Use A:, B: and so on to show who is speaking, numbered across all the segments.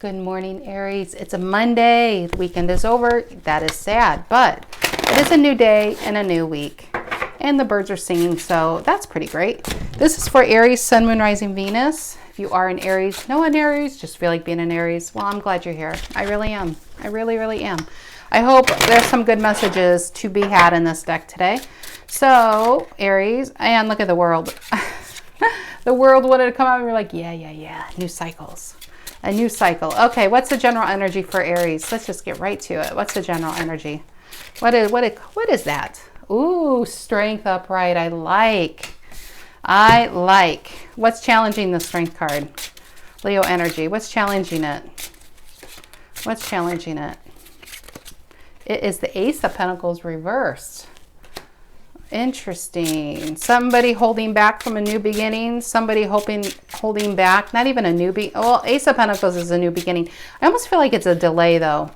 A: Good morning, Aries. It's a Monday. The weekend is over. That is sad, but it is a new day and a new week. And the birds are singing, so that's pretty great. This is for Aries, Sun, Moon, Rising, Venus. If you are an Aries, know an Aries, just feel like being an Aries. Well, I'm glad you're here. I really am. I really, really am. I hope there's some good messages to be had in this deck today. So, Aries, and look at the world. The world wanted to come out and we're like, yeah. New cycles. A new cycle. Okay, what's the general energy for Aries? Let's just get right to it. What's the general energy? What is that? Ooh, strength upright. I like. What's challenging the strength card? Leo energy. What's challenging it? What's challenging it? It is the Ace of Pentacles reversed. Interesting. Somebody holding back from a new beginning. Somebody holding back. Not even a new well, Ace of Pentacles is a new beginning. I almost feel like it's a delay though.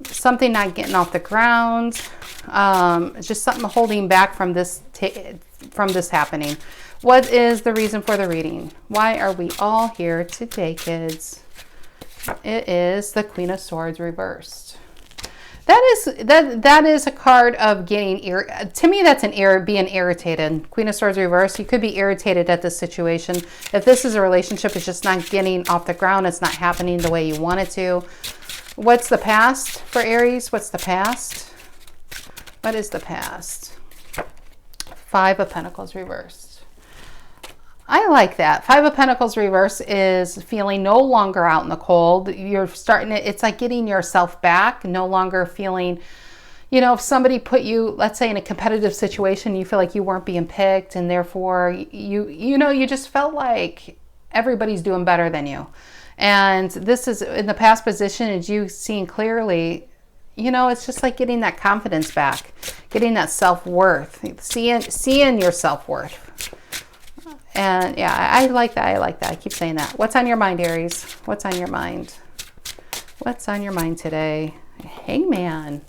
A: Something not getting off the ground. It's just something holding back from this happening. What is the reason for the reading? Why are we all here today, kids? It is the Queen of Swords reversed. That is a card of getting to me. That's being irritated. Queen of Swords reversed. You could be irritated at this situation. If this is a relationship, it's just not getting off the ground. It's not happening the way you want it to. What's the past for Aries? What's the past? What is the past? Five of Pentacles reversed. I like that. Five of Pentacles reverse is feeling no longer out in the cold. You're starting it. It's like getting yourself back, no longer feeling, if somebody put you, let's say in a competitive situation, you feel like you weren't being picked and therefore you just felt like everybody's doing better than you. And this is in the past position, as you seeing clearly, it's just like getting that confidence back, getting that self-worth, seeing your self-worth. And yeah, I like that. I keep saying that. What's on your mind, Aries? What's on your mind? What's on your mind today? Hangman.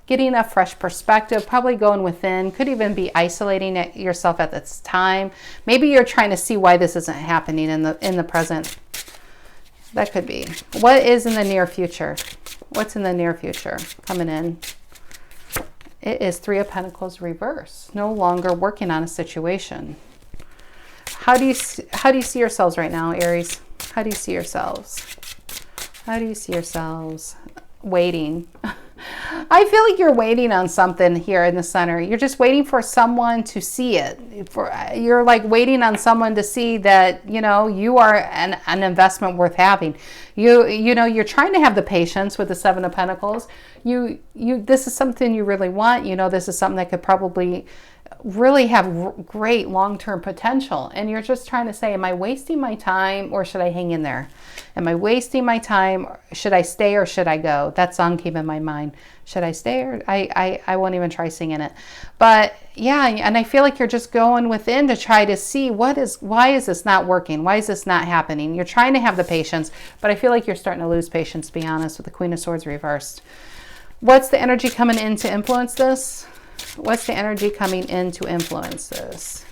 A: Getting a fresh perspective, probably going within. Could even be isolating yourself at this time. Maybe you're trying to see why this isn't happening in the present. That could be. What is in the near future? What's in the near future coming in? It is Three of Pentacles reverse. No longer working on a situation. How do you see yourselves right now, Aries? How do you see yourselves? How do you see yourselves? Waiting. I feel like you're waiting on something here in the center. You're just waiting for someone to see it. You're like waiting on someone to see that, you are an investment worth having. You're trying to have the patience with the Seven of Pentacles. This is something you really want. This is something that could probably really have great long-term potential. And you're just trying to say, am I wasting my time or should I hang in there? Am I wasting my time? Should I stay or should I go? That song came in my mind. Should I stay or I won't even try singing it. But yeah, and I feel like you're just going within to try to see why is this not working? Why is this not happening? You're trying to have the patience, but I feel like you're starting to lose patience, to be honest, with the Queen of Swords reversed. What's the energy coming in to influence this? What's the energy coming in to influence this?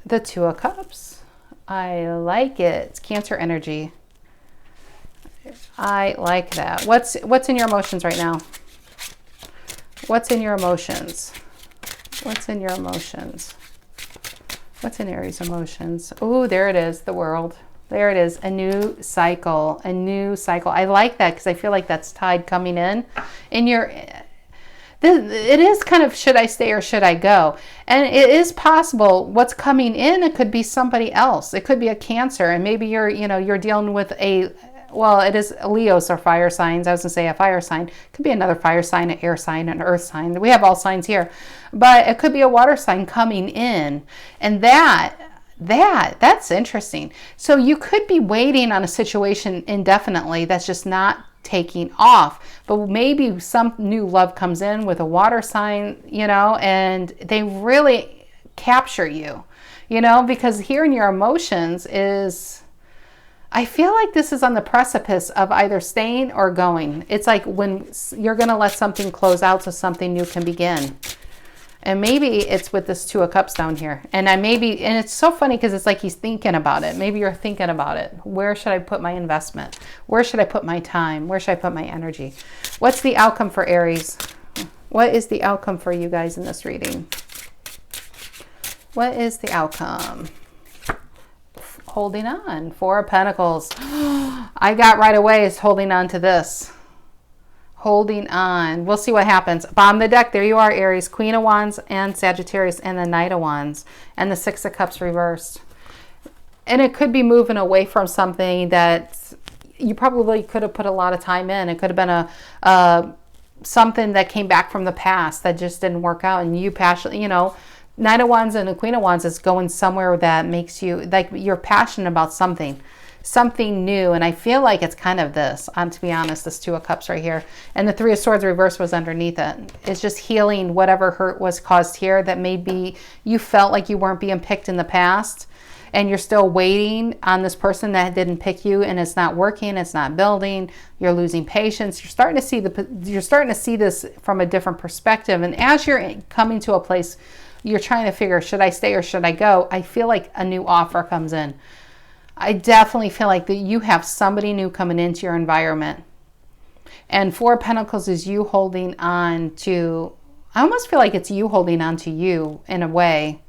A: The Two of Cups. I like it. It's Cancer energy. I like that. What's in your emotions right now? What's in your emotions? What's in your emotions? What's in Aries' emotions? Oh, there it is. The world. There it is. A new cycle. A new cycle. I like that because I feel like that's tide coming in your... It is kind of, should I stay or should I go? And it is possible what's coming in, it could be somebody else. It could be a Cancer, and maybe you're dealing with it is Leos or fire signs. I was going to say a fire sign. It could be another fire sign, an air sign, an earth sign. We have all signs here. But it could be a water sign coming in. And that's interesting. So you could be waiting on a situation indefinitely that's just not taking off, but maybe some new love comes in with a water sign, and they really capture you, because here in your emotions is, I feel like this is on the precipice of either staying or going. It's like when you're going to let something close out so something new can begin. And maybe it's with this Two of Cups down here. And it's so funny because it's like he's thinking about it. Maybe you're thinking about it. Where should I put my investment? Where should I put my time? Where should I put my energy? What's the outcome for Aries? What is the outcome for you guys in this reading? What is the outcome? Holding on. Four of Pentacles. I got right away is holding on to this. Holding on. We'll see what happens. Bottom of the deck, there you are, Aries. Queen of Wands and Sagittarius and the Knight of Wands and the Six of Cups reversed. And it could be moving away from something that you probably could have put a lot of time in. It could have been something that came back from the past that just didn't work out, and you passionately, Knight of Wands and the Queen of Wands is going somewhere that makes you, like, you're passionate about something new. And I feel like it's kind of this, to be honest, this Two of Cups right here. And the Three of Swords reverse was underneath it. It's just healing whatever hurt was caused here that maybe you felt like you weren't being picked in the past. And you're still waiting on this person that didn't pick you, and it's not working, it's not building, you're losing patience. You're starting to see this from a different perspective. And as you're coming to a place, you're trying to figure, should I stay or should I go? I feel like a new offer comes in. I definitely feel like that you have somebody new coming into your environment. And Four of Pentacles is you holding on to, I almost feel like it's you holding on to you in a way.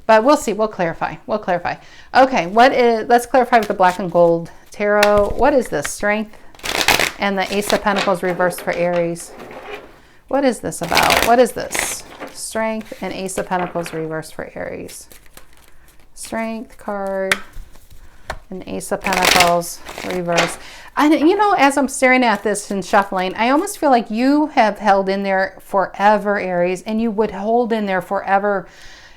A: But we'll see. We'll clarify. Okay, let's clarify with the Black and Gold Tarot. What is this? Strength and the Ace of Pentacles reversed for Aries. What is this about? What is this? Strength and Ace of Pentacles reversed for Aries. Strength card and Ace of Pentacles reversed. And as I'm staring at this and shuffling, I almost feel like you have held in there forever, Aries, and you would hold in there forever.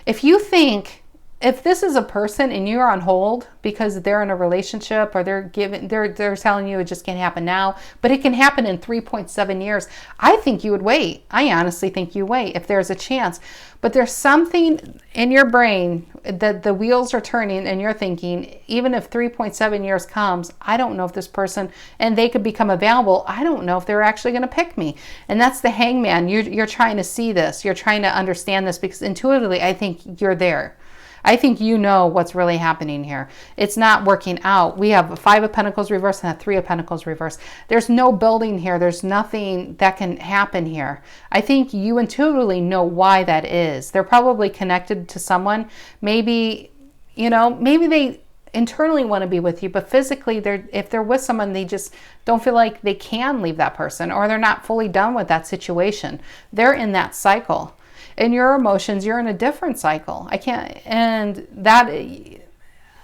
A: If this is a person and you're on hold because they're in a relationship, or they're telling you it just can't happen now, but it can happen in 3.7 years, I think you would wait. I honestly think you wait if there's a chance. But there's something in your brain that the wheels are turning, and you're thinking, even if 3.7 years comes, I don't know if this person, and they could become available, I don't know if they're actually going to pick me. And that's the Hangman. You're trying to see this. You're trying to understand this, because intuitively, I think you're there. I think you know what's really happening here. It's not working out. We have a Five of Pentacles reversed and a Three of Pentacles reversed. There's no building here. There's nothing that can happen here. I think you intuitively know why that is. They're probably connected to someone. Maybe they internally want to be with you, but physically, if they're with someone, they just don't feel like they can leave that person, or they're not fully done with that situation. They're in that cycle. In your emotions, you're in a different cycle. With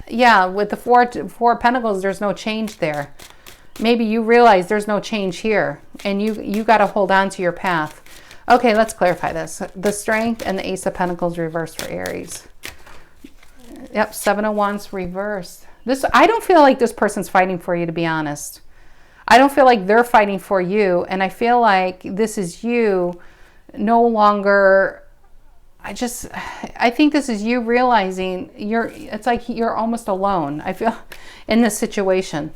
A: the Four of Pentacles, there's no change there. Maybe you realize there's no change here, and you got to hold on to your path. Okay, let's clarify this. The Strength and the Ace of Pentacles reversed for Aries. Yep, Seven of Wands reversed. I don't feel like this person's fighting for you, to be honest. I don't feel like they're fighting for you, and I feel like this is you no longer. I think this is you realizing it's like you're almost alone, I feel, in this situation.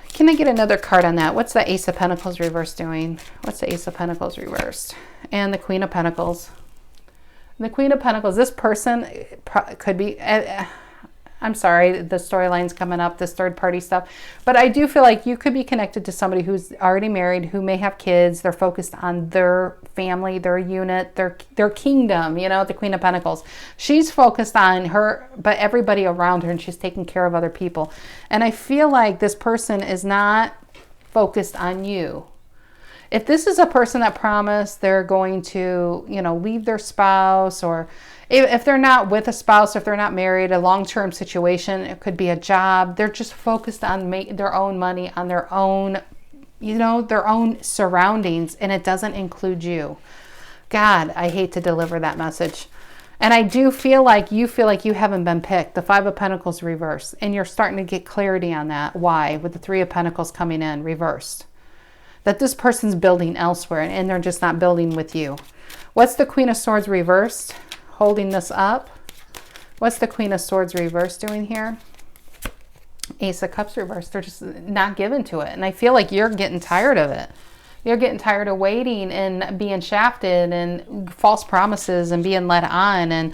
A: Can I get another card on that? What's the Ace of Pentacles reversed doing? What's the Ace of Pentacles reversed? And the Queen of Pentacles. The Queen of Pentacles, this person could be, I'm sorry, the storyline's coming up, this third party stuff. But I do feel like you could be connected to somebody who's already married, who may have kids. They're focused on their family, their unit, their kingdom, the Queen of Pentacles. She's focused on her, but everybody around her, and she's taking care of other people. And I feel like this person is not focused on you. If this is a person that promised they're going to, leave their spouse, or if they're not with a spouse, if they're not married, a long-term situation, it could be a job. They're just focused on making their own money, on their own, their own surroundings, and it doesn't include you. God, I hate to deliver that message. And I do feel like you haven't been picked. The Five of Pentacles reversed, and you're starting to get clarity on that. Why? With the Three of Pentacles coming in reversed. That this person's building elsewhere, and they're just not building with you. What's the Queen of Swords reversed? Holding this up. What's the Queen of Swords reversed doing here? Ace of Cups reversed. They're just not given to it. And I feel like you're getting tired of it. You're getting tired of waiting and being shafted and false promises and being led on, and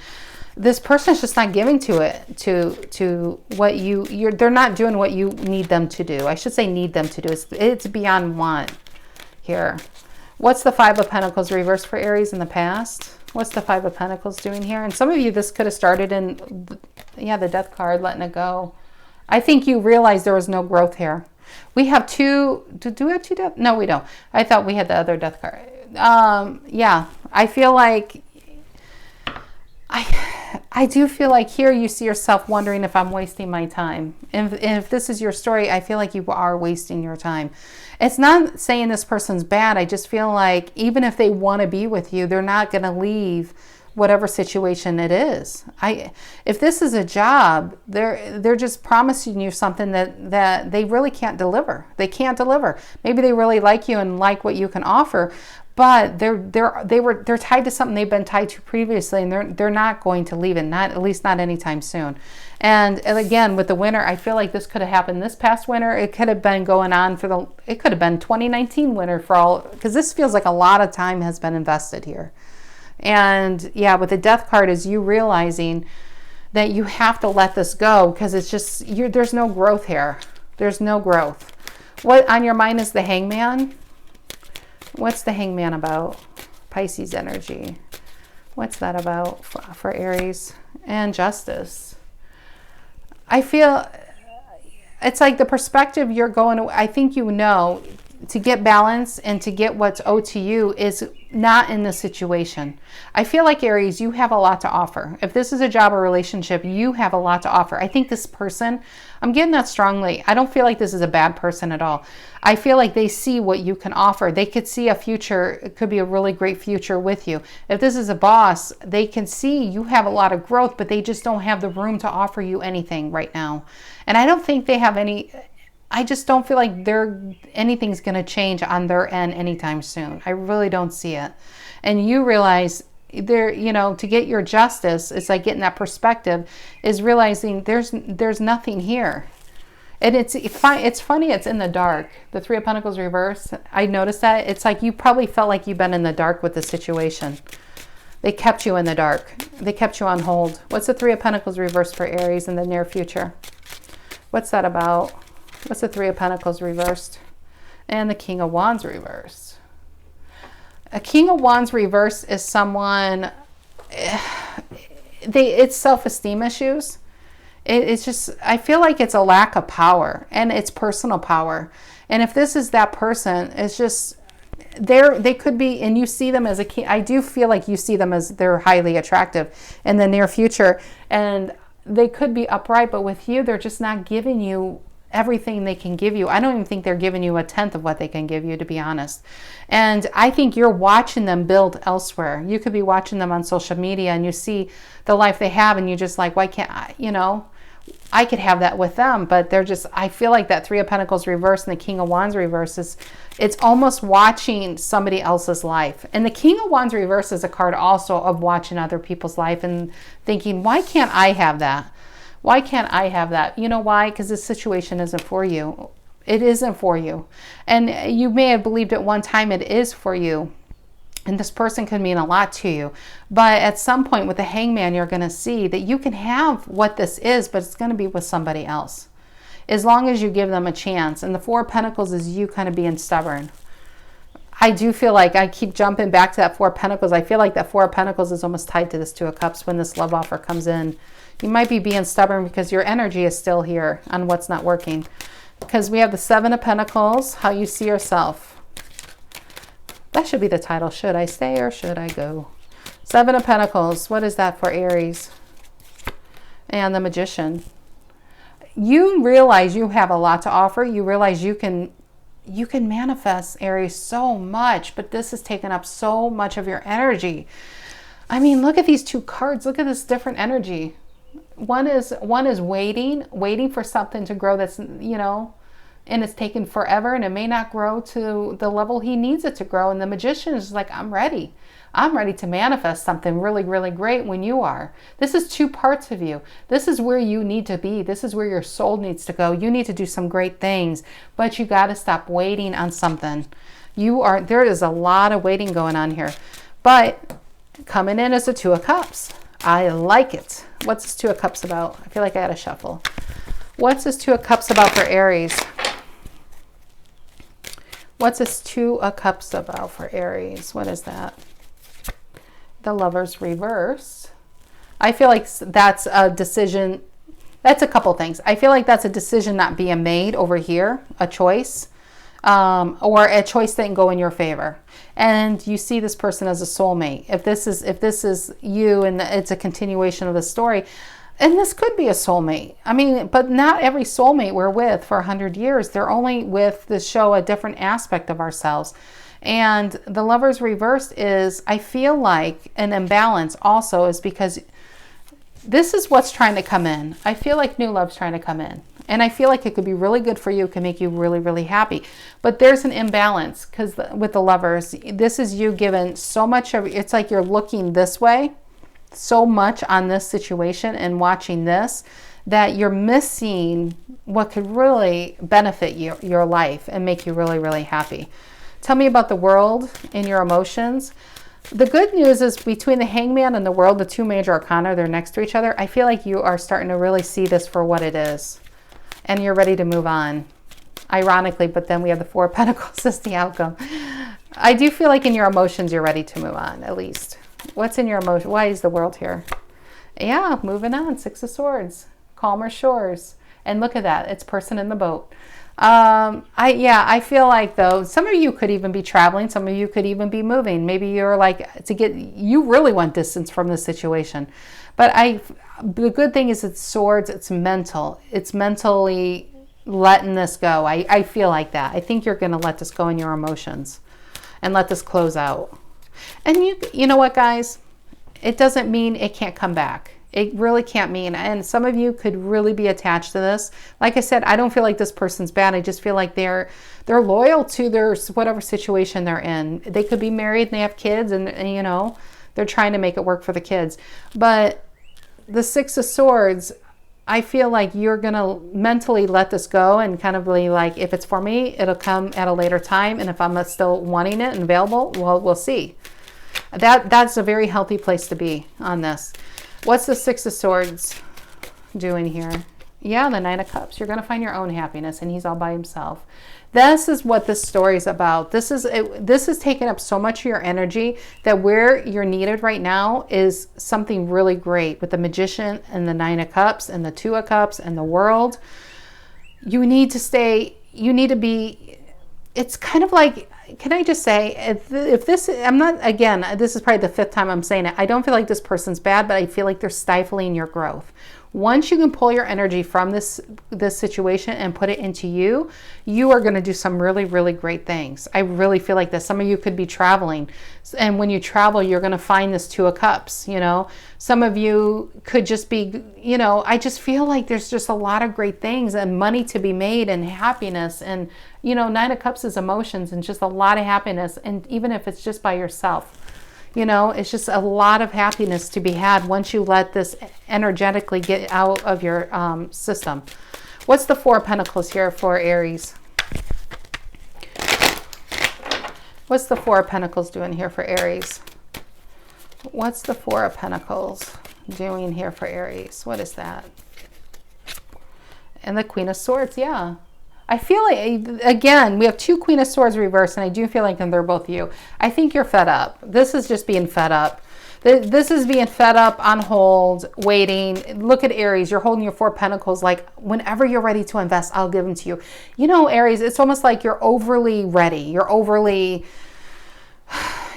A: this person's just not giving to what they're not doing what you need them to do. I should say need them to do. It's beyond want here. What's the Five of Pentacles reversed for Aries in the past? What's the Five of Pentacles doing here? And some of you, this could have started in, the Death card, letting it go. I think you realized there was no growth here. We have two, do we have two Death? No, we don't. I thought we had the other Death card. Yeah, I feel like, I do feel like here you see yourself wondering if I'm wasting my time. And if this is your story, I feel like you are wasting your time. It's not saying this person's bad. I just feel like even if they want to be with you, they're not going to leave whatever situation it is. If this is a job, they're just promising you something that they really can't deliver. They can't deliver. Maybe they really like you and like what you can offer, but they're tied to something they've been tied to previously, and they're not going to leave it, at least not anytime soon. And again, with the winter, I feel like this could have happened this past winter. It could have been going on it could have been 2019 winter for all, because this feels like a lot of time has been invested here. And yeah, with the Death card is you realizing that you have to let this go, because it's just, there's no growth here. There's no growth. What on your mind is the Hangman? What's the Hangman about? Pisces energy. What's that about for Aries? And Justice. I feel it's like the perspective you're going to, I think to get balance and to get what's owed to you is not in the situation. I feel like Aries, you have a lot to offer. If this is a job or relationship, you have a lot to offer. I think this person, I'm getting that strongly. I don't feel like this is a bad person at all. I feel like they see what you can offer. They could see a future. It could be a really great future with you. If this is a boss, they can see you have a lot of growth, but they just don't have the room to offer you anything right now. And I don't think they have I just don't feel like anything's going to change on their end anytime soon. I really don't see it. And you realize to get your justice, it's like getting that perspective, is realizing there's nothing here. And it's funny, it's in the dark. The Three of Pentacles reversed, I noticed that. It's like you probably felt like you've been in the dark with the situation. They kept you in the dark. They kept you on hold. What's the Three of Pentacles reversed for Aries in the near future? What's that about? What's the Three of Pentacles reversed? And the King of Wands reversed. A King of Wands reversed is someone, it's self-esteem issues. It's just, I feel like it's a lack of power, and it's personal power. And if this is that person, it's just, they could be, and you see them as a king. I do feel like you see them as they're highly attractive in the near future, and they could be upright, but with you, they're just not giving you everything they can give you. I don't even think they're giving you 1/10 of what they can give you, to be honest. And I think you're watching them build elsewhere. You could be watching them on social media and you see the life they have, and you just like, why can't I, I could have that with them, but they're just, I feel like that Three of Pentacles reverse and the King of Wands reverse it's almost watching somebody else's life. And the King of Wands reverse is a card also of watching other people's life and thinking, why can't I have that? Why can't I have that? You know why? Because this situation isn't for you. It isn't for you. And you may have believed at one time it is for you. And this person could mean a lot to you. But at some point with the Hangman, you're going to see that you can have what this is, but it's going to be with somebody else. As long as you give them a chance. And the Four of Pentacles is you kind of being stubborn. I do feel like I keep jumping back to that Four of Pentacles. I feel like that Four of Pentacles is almost tied to this Two of Cups when this love offer comes in. You might be being stubborn because your energy is still here on what's not working. Because we have the Seven of Pentacles, how you see yourself. That should be the title. Should I stay or should I go? Seven of Pentacles. What is that for Aries? And the Magician. You realize you have a lot to offer. You realize you can manifest, Aries, so much. But this has taken up so much of your energy. I mean, look at these two cards. Look at this different energy. One is waiting for something to grow that's, and it's taken forever and it may not grow to the level he needs it to grow. And the Magician is like, I'm ready. I'm ready to manifest something really, really great when you are. This is two parts of you. This is where you need to be. This is where your soul needs to go. You need to do some great things, but you got to stop waiting on something. There is a lot of waiting going on here. But coming in as a Two of Cups. I like it. What's this Two of Cups about? I feel like I had a shuffle. What's this Two of Cups about for Aries? What's this Two of Cups about for Aries? What is that? The Lovers reverse. I feel like that's a decision. That's a couple things. I feel like that's a decision not being made over here, a choice, or a choice that can go in your favor. And you see this person as a soulmate. If this is you and it's a continuation of the story, and this could be a soulmate. I mean, but not every soulmate we're with for 100 years. They're only with to show a different aspect of ourselves. And the Lovers reversed is, I feel like an imbalance also is because this is what's trying to come in. I feel like new love's trying to come in. And I feel like it could be really good for you. It can make you really, really happy. But there's an imbalance because with the Lovers, this is you given so much of, it's like you're looking this way so much on this situation and watching this that you're missing what could really benefit your life and make you really, really happy. Tell me about the World and your emotions. The good news is between the Hangman and the World, the two major arcana, they're next to each other. I feel like you are starting to really see this for what it is. And you're ready to move on. Ironically, but then we have the Four of Pentacles as the outcome. I do feel like in your emotions, you're ready to move on, at least. What's in your emotion? Why is the World here? Yeah, moving on. Six of Swords. Calmer shores. And look at that. It's person in the boat. I feel like though, some of you could even be traveling. Some of you could even be moving. Maybe you're like, you really want distance from this situation. But the good thing is it's swords. It's mental. It's mentally letting this go. I feel like that. I think you're going to let this go in your emotions and let this close out. And you know what, guys? It doesn't mean it can't come back. It really can't mean, and some of you could really be attached to this. Like I said, I don't feel like this person's bad. I just feel like they're loyal to their whatever situation they're in. They could be married and they have kids and you know, they're trying to make it work for the kids. But the Six of Swords, I feel like you're going to mentally let this go and kind of be like, if it's for me, it'll come at a later time. And if I'm still wanting it and available, well, we'll see. That's a very healthy place to be on this. What's the Six of Swords doing here? Yeah, the Nine of Cups. You're going to find your own happiness, and he's all by himself. This is what this story is about. This is taking up so much of your energy that where you're needed right now is something really great with the Magician and the Nine of Cups and the Two of Cups and the World. You need to stay, you need to be, it's kind of like, can I just say, if this, I'm not, again, this is probably the fifth time I'm saying it. I don't feel like this person's bad, but I feel like they're stifling your growth. Once you can pull your energy from this situation and put it into you, you are going to do some really, really great things. I really feel like this. Some of you could be traveling. And when you travel, you're going to find this Two of Cups, you know. Some of you could just be, you know, I just feel like there's just a lot of great things and money to be made and happiness. And, you know, Nine of Cups is emotions and just a lot of happiness. And even if it's just by yourself. You know, it's just a lot of happiness to be had once you let this energetically get out of your system. What's the Four of Pentacles here for Aries? What's the Four of Pentacles doing here for Aries? What's the Four of Pentacles doing here for Aries? What is that? And the Queen of Swords, yeah. I feel like, again, we have two Queen of Swords reversed, and I do feel like they're both you. I think you're fed up. This is just being fed up. This is being fed up, on hold, waiting. Look at Aries. You're holding your Four of Pentacles like, whenever you're ready to invest, I'll give them to you. You know, Aries, it's almost like you're overly ready. You're overly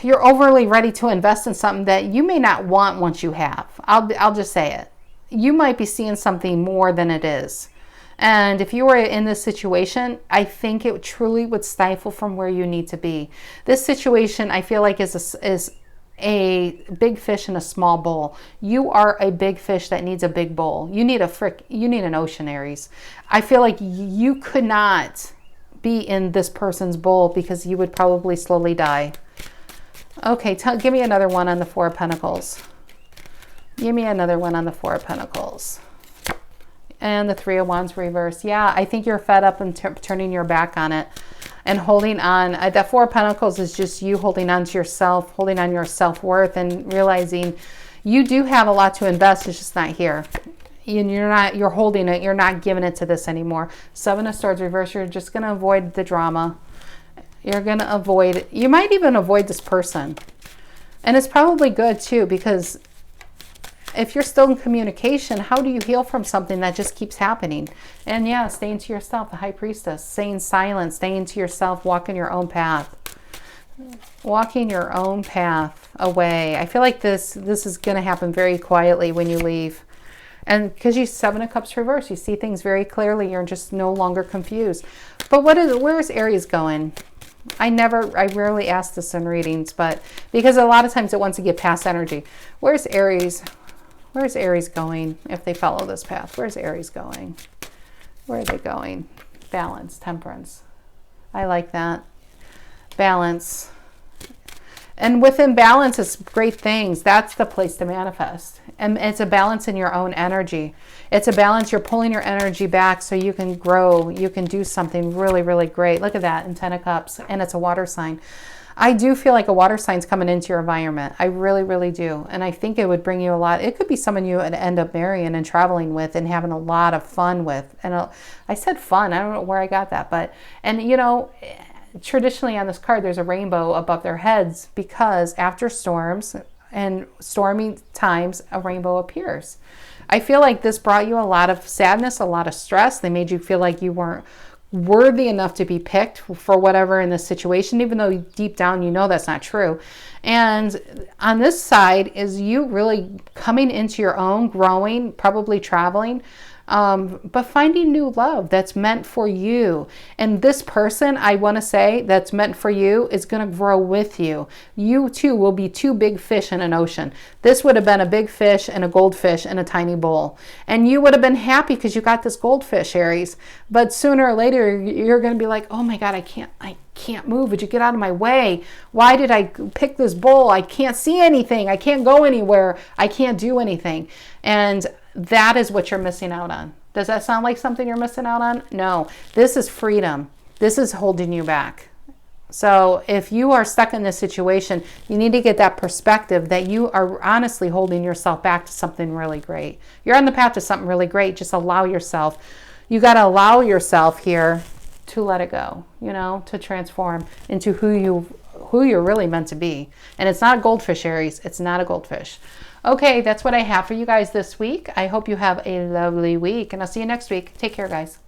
A: ready to invest in something that you may not want once you have. I'll just say it. You might be seeing something more than it is. And if you were in this situation, I think it truly would stifle from where you need to be. This situation, I feel like, is a big fish in a small bowl. You are a big fish that needs a big bowl. You need an ocean, Aries. I feel like you could not be in this person's bowl because you would probably slowly die. Okay, give me another one on the Four of Pentacles. Give me another one on the Four of Pentacles. And the Three of Wands reverse. Yeah, I think you're fed up and turning your back on it. and holding on. That Four of Pentacles is just you holding on to yourself, holding on your self-worth, and realizing you do have a lot to invest. It's just not here. And you're holding it. You're not giving it to this anymore. Seven of Swords reverse. You're just going to avoid the drama. You're going to avoid, you might even avoid this person. And it's probably good too, because if you're still in communication, how do you heal from something that just keeps happening? And yeah, staying to yourself, the High Priestess, staying silent, staying to yourself, walking your own path. Walking your own path away. I feel like this is going to happen very quietly when you leave. And because you Seven of Cups reverse, you see things very clearly. You're just no longer confused. But where is Aries going? I rarely ask this in readings, but because a lot of times it wants to get past energy. Where's Aries? Where's Aries going if they follow this path? Where's Aries going? Where are they going? Balance, Temperance. I like that. Balance. And within balance is great things. That's the place to manifest. And it's a balance in your own energy. It's a balance. You're pulling your energy back so you can grow. You can do something really, really great. Look at that in Ten of Cups. And it's a water sign. I do feel like a water sign's coming into your environment. I really, really do. And I think it would bring you a lot. It could be someone you would end up marrying and traveling with and having a lot of fun with. And I said fun. I don't know where I got that. And you know, traditionally on this card, there's a rainbow above their heads because after storms and stormy times, a rainbow appears. I feel like this brought you a lot of sadness, a lot of stress. They made you feel like you weren't worthy enough to be picked for whatever in this situation, even though deep down you know that's not true. And on this side is you really coming into your own, growing, probably traveling, but finding new love that's meant for you. And this person, I want to say, that's meant for you is going to grow with you. You too will be two big fish in an ocean. This would have been a big fish and a goldfish in a tiny bowl. And you would have been happy because you got this goldfish, Aries. But sooner or later, you're going to be like, oh my God, I can't move. Would you get out of my way? Why did I pick this bowl? I can't see anything. I can't go anywhere. I can't do anything. And that is what you're missing out on. Does that sound like something you're missing out on? No, this is freedom. This is holding you back. So if you are stuck in this situation, you need to get that perspective that you are honestly holding yourself back to something really great. You're on the path to something really great. Just allow yourself. You got to allow yourself here to let it go, you know, to transform into who you're really meant to be. And it's not a goldfish, Aries. It's not a goldfish. Okay, that's what I have for you guys this week. I hope you have a lovely week, and I'll see you next week. Take care, guys.